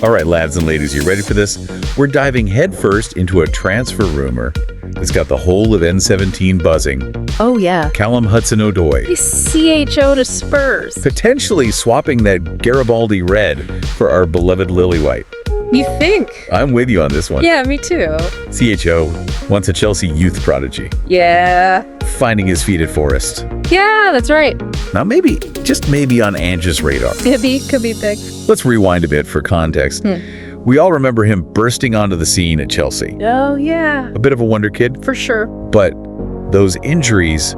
All right, lads and ladies, you ready for this? We're diving headfirst into a transfer rumor that's got the whole of N17 buzzing. Oh, yeah. Callum Hudson-Odoi. He's CHO to Spurs. Potentially swapping that Garibaldi red for our beloved Lily White. You think? I'm with you on this one. Yeah, me too. CHO, once a Chelsea youth prodigy. Yeah. Finding his feet at Forest. Yeah, that's right. Now maybe, just maybe on Ange's radar. Could be big. Let's rewind a bit for context. We all remember him bursting onto the scene at Chelsea. Oh, yeah. A bit of a wonder kid. For sure. But those injuries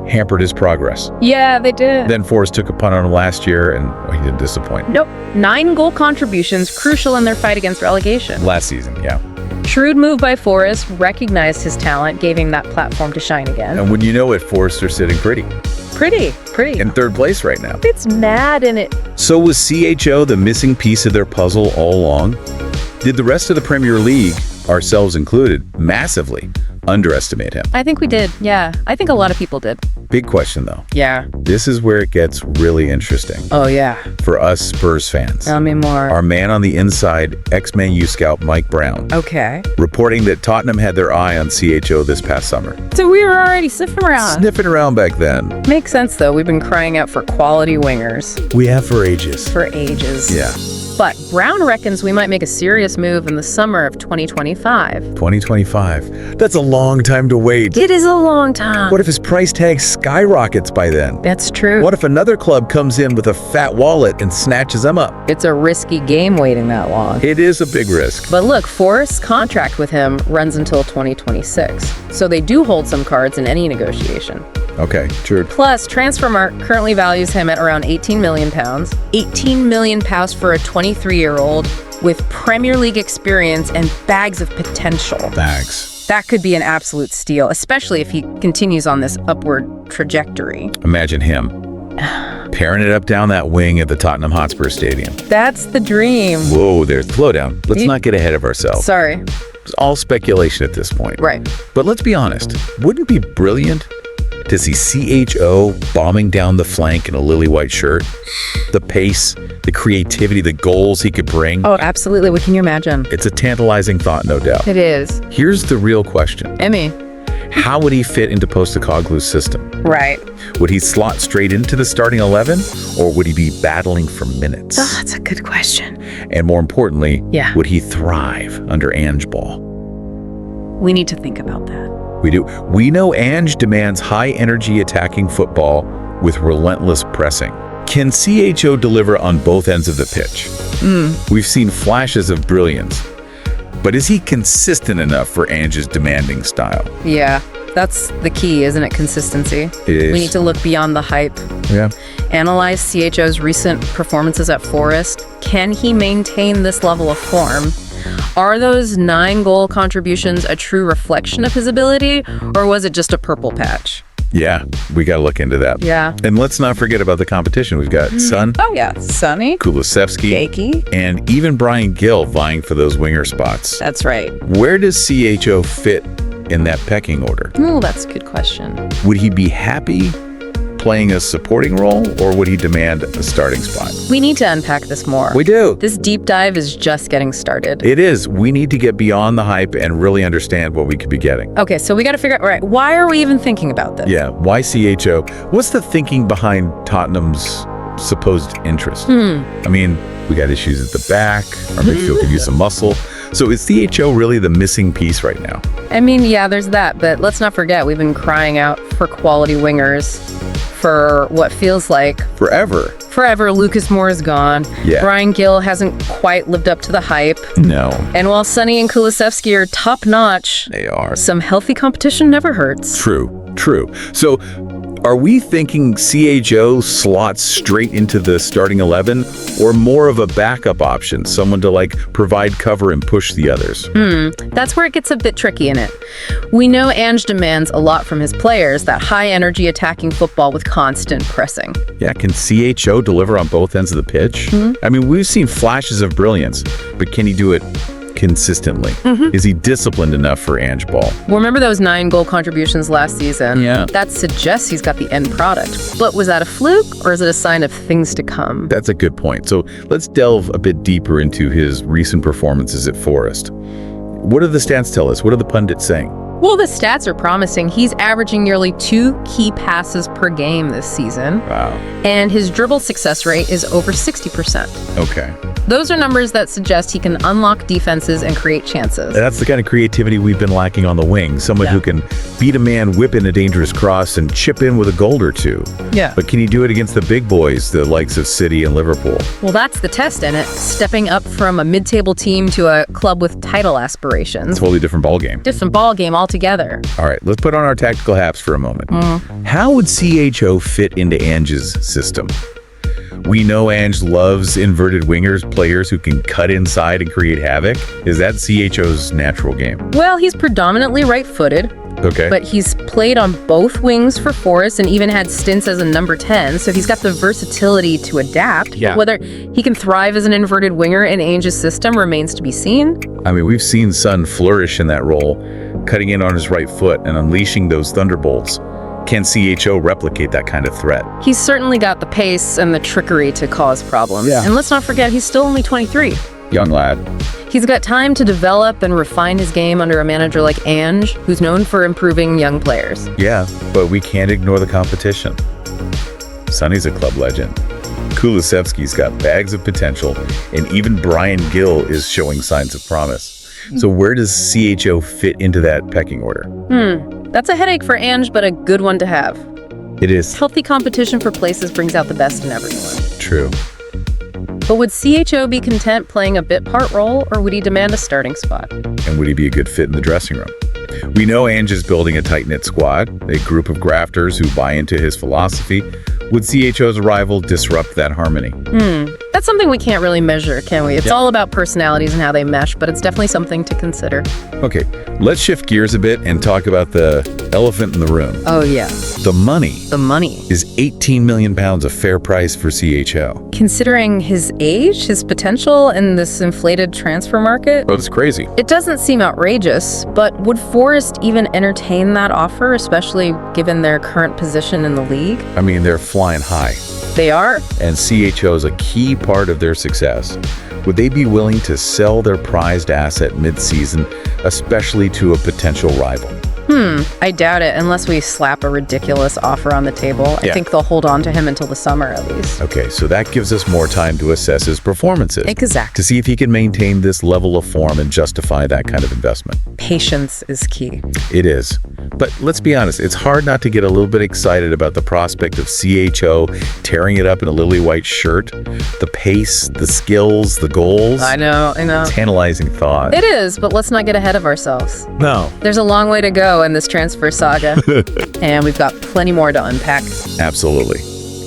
hampered his progress. Yeah, they did. Then Forest took a punt on him last year, and he didn't disappoint. Nope. 9 goal contributions, crucial in their fight against relegation. Last season, yeah. Shrewd move by Forest, recognized his talent, gave him that platform to shine again. And when you know it, Forest are sitting pretty. Pretty. In third place right now. It's mad in it. So was CHO the missing piece of their puzzle all along? Did the rest of the Premier League, ourselves included, massively underestimate him? I think we did, yeah. I think a lot of people did. Big question, though. Yeah. This is where it gets really interesting. Oh, yeah. For us Spurs fans. Tell me more. Our man on the inside, ex-Man U scout Mike Brown, Okay. reporting that Tottenham had their eye on CHO this past summer. So we were already sniffing around. Sniffing around back then. Makes sense, though. We've been crying out for quality wingers We have for ages. for ages. Yeah. But Brown reckons we might make a serious move in the summer of 2025. 2025. That's a long time to wait. It is a long time. What if his price tag skyrockets by then? That's true. What if another club comes in with a fat wallet and snatches them up? It's a risky game waiting that long. It is a big risk. But look, Forest's contract with him runs until 2026. So they do hold some cards in any negotiation. Okay, true. Plus, Transfermarkt currently values him at around £18 million. £18 million for a 23-year-old with Premier League experience and bags of potential. Bags. That could be an absolute steal, especially if he continues on this upward trajectory. Imagine him pairing it up down that wing at the Tottenham Hotspur Stadium. That's the dream. Whoa, there's slow down. Let's not get ahead of ourselves. Sorry. It's all speculation at this point. Right. But let's be honest. Wouldn't it be brilliant to see CHO bombing down the flank in a lily white shirt? The pace, the creativity, the goals he could bring. Oh, absolutely. What can you imagine? It's a tantalizing thought, no doubt. It is. Here's the real question. Emmy. How would he fit into Postecoglou's system? Right. Would he slot straight into the starting 11, or would he be battling for minutes? Oh, that's a good question. And more importantly, Yeah. would he thrive under Ange ball? We need to think about that. We do. We know Ange demands high-energy attacking football with relentless pressing. Can CHO deliver on both ends of the pitch? We've seen flashes of brilliance, but is he consistent enough for Ange's demanding style? Yeah, that's the key, isn't it? Consistency. It is. We need to look beyond the hype. Yeah. Analyze CHO's recent performances at Forest. Can he maintain this level of form? Are those 9 goal contributions a true reflection of his ability, or was it just a purple patch? Yeah, we got to look into that. Yeah. And let's not forget about the competition. We've got Son, Oh, yeah. Sonny. Kulusevski, Jakey. and even Brian Gill vying for those winger spots. That's right. Where does CHO fit in that pecking order? Oh, that's a good question. Would he be happy playing a supporting role, or would he demand a starting spot? We need to unpack this more. We do. This deep dive is just getting started. It is. We need to get beyond the hype and really understand what we could be getting. Okay, so we got to figure out, right, why are we even thinking about this? Yeah, why CHO? What's the thinking behind Tottenham's supposed interest? I mean, we got issues at the back. Our midfield could use some muscle. So is CHO really the missing piece right now? I mean, yeah, there's that, but let's not forget we've been crying out for quality wingers for what feels like Forever. forever. Lucas Moore is gone. Yeah. Brian Gill hasn't quite lived up to the hype. No, And while Sonny and Kulusevski are top-notch, they are. some healthy competition never hurts. True. So are we thinking CHO slots straight into the starting 11, or more of a backup option, someone to provide cover and push the others? That's where it gets a bit tricky in it. We know Ange demands a lot from his players, that high-energy attacking football with constant pressing. Yeah, can CHO deliver on both ends of the pitch? I mean, we've seen flashes of brilliance, but can he do it consistently? Is he disciplined enough for Ange ball? Remember those 9 goal contributions last season? Yeah. That suggests he's got the end product. But was that a fluke, or is it a sign of things to come? That's a good point. So let's delve a bit deeper into his recent performances at Forest. What do the stats tell us? What are the pundits saying? Well, the stats are promising. He's averaging nearly 2 key passes per game this season. Wow. And his dribble success rate is over 60%. Okay. Those are numbers that suggest he can unlock defenses and create chances. That's the kind of creativity we've been lacking on the wing. Someone who can beat a man, whip in a dangerous cross, and chip in with a goal or two. Yeah. But can he do it against the big boys, the likes of City and Liverpool? Well, that's the test in it. Stepping up from a mid-table team to a club with title aspirations. Totally different ballgame. Different ball game altogether. All right, let's put on our tactical hats for a moment. How would CHO fit into Ange's system? We know Ange loves inverted wingers, players who can cut inside and create havoc. Is that CHO's natural game? Well, he's predominantly right-footed, Okay. but he's played on both wings for Forest and even had stints as a number 10, so he's got the versatility to adapt. Yeah. Whether he can thrive as an inverted winger in Ange's system remains to be seen. I mean, we've seen Son flourish in that role, cutting in on his right foot and unleashing those thunderbolts. Can CHO replicate that kind of threat? He's certainly got the pace and the trickery to cause problems. Yeah. And let's not forget, he's still only 23. Young lad. He's got time to develop and refine his game under a manager like Ange, who's known for improving young players. Yeah, but we can't ignore the competition. Sonny's a club legend. Kulusevski's got bags of potential, and even Brian Gill is showing signs of promise. So where does CHO fit into that pecking order? That's a headache for Ange, but a good one to have. It is Healthy competition for places brings out the best in everyone. true. But would CHO be content playing a bit part role, or would he demand a starting spot? And would he be a good fit in the dressing room? We know Ange is building a tight-knit squad, a group of grafters who buy into his philosophy. Would CHO's arrival disrupt that harmony? That's something we can't really measure, can we? It's all about personalities and how they mesh, but it's definitely something to consider. Okay, let's shift gears a bit and talk about the elephant in the room. Oh, yeah. The money. The money. Is 18 million pounds a fair price for CHO? Considering his age, his potential, and this inflated transfer market, Oh, that's crazy. it doesn't seem outrageous, but would Forest even entertain that offer, especially given their current position in the league? I mean, they're flying high, They are? and CHO is a key part of their success. Would they be willing to sell their prized asset mid-season, especially to a potential rival? I doubt it, unless we slap a ridiculous offer on the table. I Yeah. think they'll hold on to him until the summer at least. Okay, so that gives us more time to assess his performances. Exactly. To see if he can maintain this level of form and justify that kind of investment. Patience is key. It is. But let's be honest, it's hard not to get a little bit excited about the prospect of CHO tearing it up in a lily white shirt. The pace, the skills, the goals. I know. Tantalizing thought. It is, but let's not get ahead of ourselves. No. There's a long way to go in this transfer saga, and we've got plenty more to unpack. Absolutely.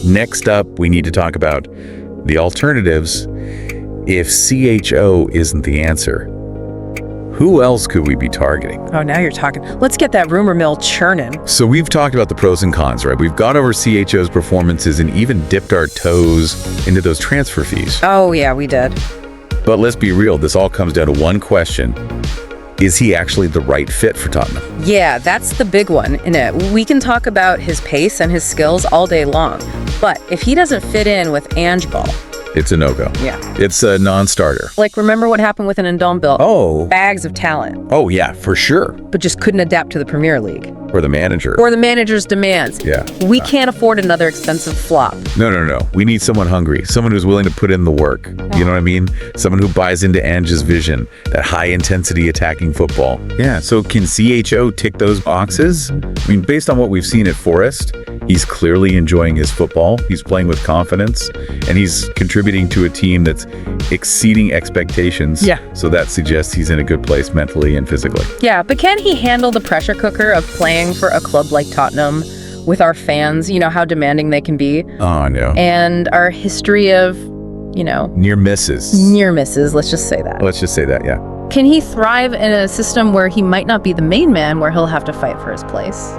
Next up, we need to talk about the alternatives. If CHO isn't the answer, who else could we be targeting? Oh, now you're talking. Let's get that rumor mill churning. So we've talked about the pros and cons, right? We've gone over CHO's performances and even dipped our toes into those transfer fees. Oh, yeah, we did. But let's be real, this all comes down to one question. Is he actually the right fit for Tottenham? Yeah, that's the big one, isn't it? We can talk about his pace and his skills all day long, but if he doesn't fit in with Ange ball, It's a no-go. yeah. It's a non-starter. Like, remember what happened with an Ndombele? Oh. Bags of talent, Oh, yeah, for sure. but just couldn't adapt to the Premier League. Or the manager. Or the manager's demands. Yeah. We can't afford another expensive flop. No. We need someone hungry, someone who's willing to put in the work. You know what I mean? Someone who buys into Ange's vision, that high-intensity attacking football. Yeah, so can CHO tick those boxes? I mean, based on what we've seen at Forest, he's clearly enjoying his football. He's playing with confidence, and he's contributing to a team that's exceeding expectations. Yeah. So that suggests he's in a good place mentally and physically. Yeah, but can he handle the pressure cooker of playing for a club like Tottenham with our fans, you know, how demanding they can be, Oh, no. and our history of, you know, Near misses. near misses, let's just say that. Let's just say that, yeah. Can he thrive in a system where he might not be the main man, where he'll have to fight for his place?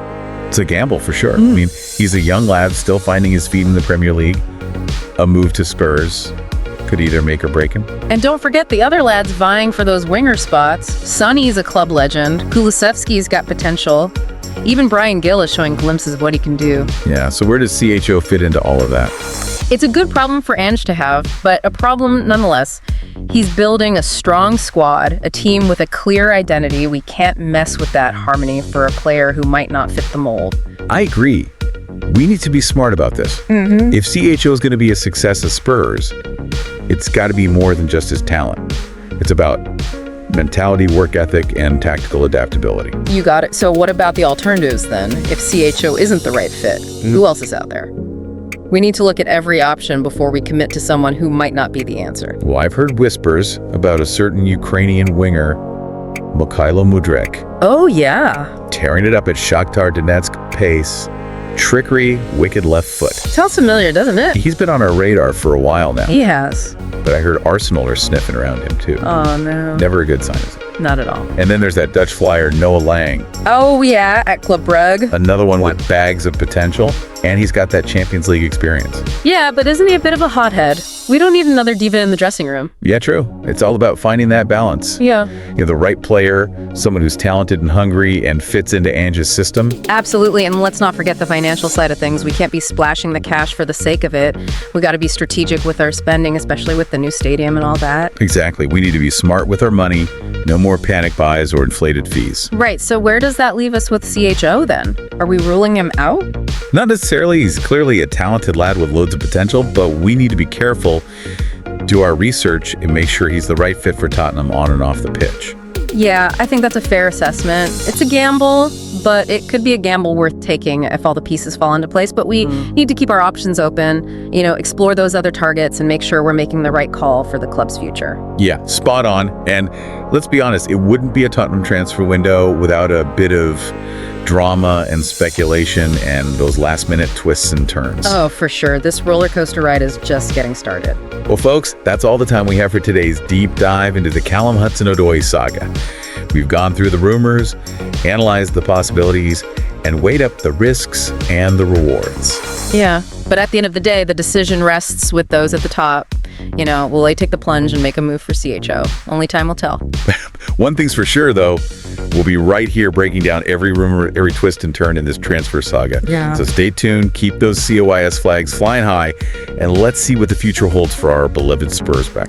It's a gamble for sure. I mean, he's a young lad still finding his feet in the Premier League. A move to Spurs. could either make or break him. And don't forget the other lads vying for those winger spots. Sonny's a club legend. Kulusevski's got potential. Even Brian Gill is showing glimpses of what he can do. Yeah, so where does CHO fit into all of that? It's a good problem for Ange to have, but a problem nonetheless. He's building a strong squad, a team with a clear identity. We can't mess with that harmony for a player who might not fit the mold. I agree. We need to be smart about this. If CHO is going to be a success at Spurs, it's got to be more than just his talent. It's about mentality, work ethic, and tactical adaptability. You got it. So what about the alternatives then? If CHO isn't the right fit, who else is out there? We need to look at every option before we commit to someone who might not be the answer. Well, I've heard whispers about a certain Ukrainian winger, Mikhailo Mudryk, Oh, yeah. tearing it up at Shakhtar Donetsk pace, trickery, wicked left foot. Sounds familiar, doesn't it? He's been on our radar for a while now, He has. but I heard Arsenal are sniffing around him too. Oh, no. Never a good sign, is it? Not at all. And then there's that Dutch flyer, Noah Lang, Oh, yeah, at Club Brugge. another one with bags of potential, and he's got that Champions League experience. Yeah, but isn't he a bit of a hothead? We don't need another diva in the dressing room. Yeah, true. It's all about finding that balance. Yeah. You know, the right player, someone who's talented and hungry and fits into Ange's system. Absolutely, and let's not forget the financial side of things. We can't be splashing the cash for the sake of it. We got to be strategic with our spending, especially with the new stadium and all that. Exactly. We need to be smart with our money. No more panic buys or inflated fees. Right, so where does that leave us with CHO then? Are we ruling him out? Not necessarily. He's clearly a talented lad with loads of potential, but we need to be careful, do our research, and make sure he's the right fit for Tottenham on and off the pitch. Yeah, I think that's a fair assessment. It's a gamble, but it could be a gamble worth taking if all the pieces fall into place. But we need to keep our options open, explore those other targets and make sure we're making the right call for the club's future. Yeah, spot on. And let's be honest, it wouldn't be a Tottenham transfer window without a bit of drama and speculation and those last-minute twists and turns. Oh, for sure. This roller coaster ride is just getting started. Well, folks, that's all the time we have for today's deep dive into the Callum Hudson-Odoi saga. We've gone through the rumors, analyzed the possibilities, and weighed up the risks and the rewards. Yeah, but at the end of the day, the decision rests with those at the top. Will they take the plunge and make a move for CHO? Only time will tell. One thing's for sure, though, we'll be right here breaking down every rumor, every twist and turn in this transfer saga. Yeah. So stay tuned, keep those COIS flags flying high, and let's see what the future holds for our beloved Spurs back.